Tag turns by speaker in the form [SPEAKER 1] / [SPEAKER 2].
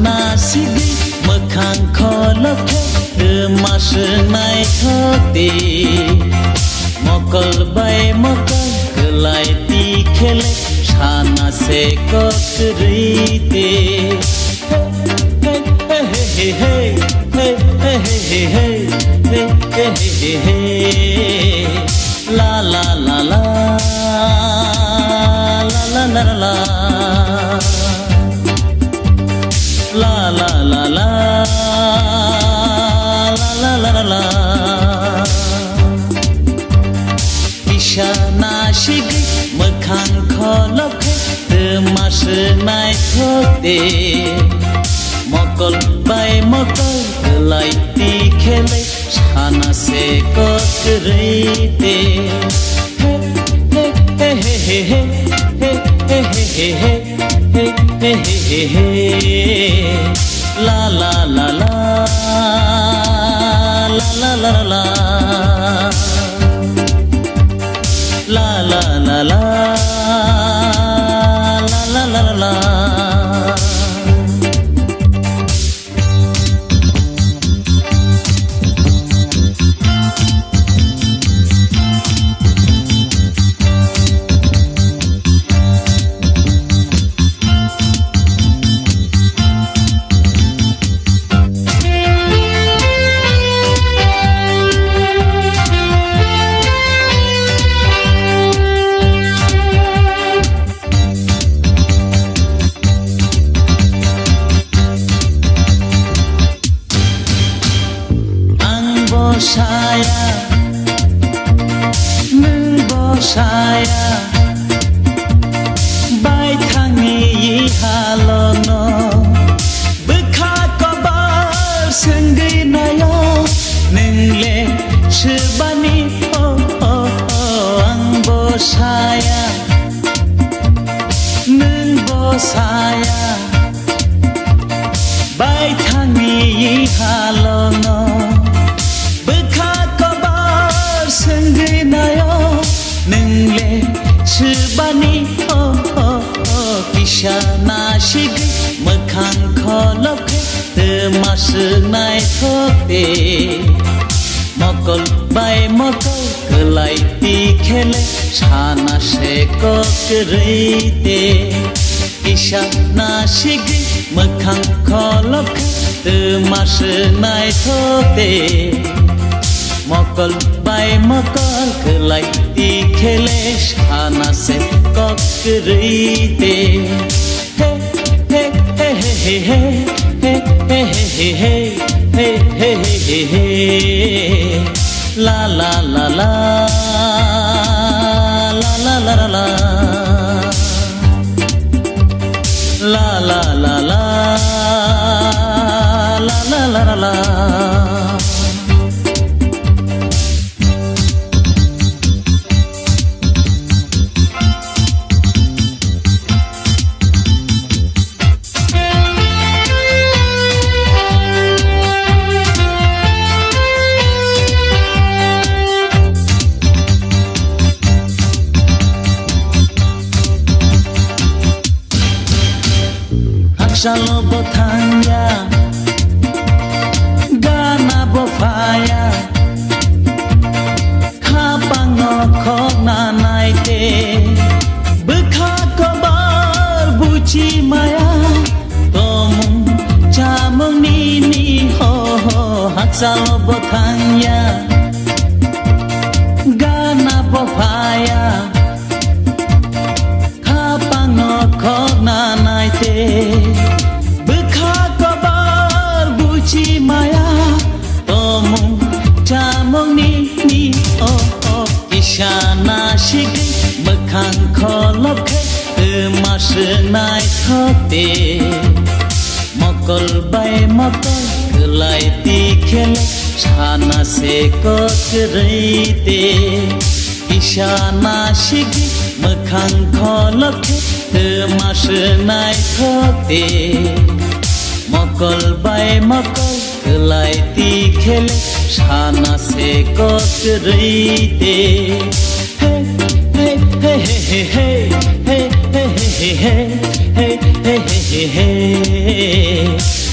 [SPEAKER 1] नासिगै मोखां खलबखे मासनाय थते मकल बाय मकल गलायती खेले सानासे ककरैते हे हे हे हे हे हे हे हे हे ला ला ला ला ला ला ला La la la la la la la la Ishana shigi mokhang kholobkhe masnai thote Mokol bai mokol galaiti khele sana se kokreite He he he he he he he he he he he he la la la la la la la la la la la la la la la la Bosaya, nung bosaya, bai thangi halono, bekha kabar sengai nayo, nengle shibani oh oh oh ang bosaya, nung bosaya, bai thangi halono. Shibani oh oh oh Kishana shigi mokhang kholobkhe masnai thote Mokol bai mokol galaiti khele sana se kokreite Kishana shigi mokhang kholobkhe masnai thote Mokol bai mokol galaiti khele sana se kokreite he he he he he he he he he he he la la la la la la la la la la la la la la la la Salo bothanya gana bofaya khapang khona naite bekha kabar buchi maya tomung chamung ni ho ho salo bothanya gana bofaya khapang khona naite Maya tomung chamung ni oh oh Ishana shigi mokhang kholobkhe masnai thote Mokol bai mokol galaiti khele sana se kokreite Ishana shigi mokhang kholobkhe masnai thote Mokol bai mokol galaiti khele sana se kokreite he he he he he he he he he he he he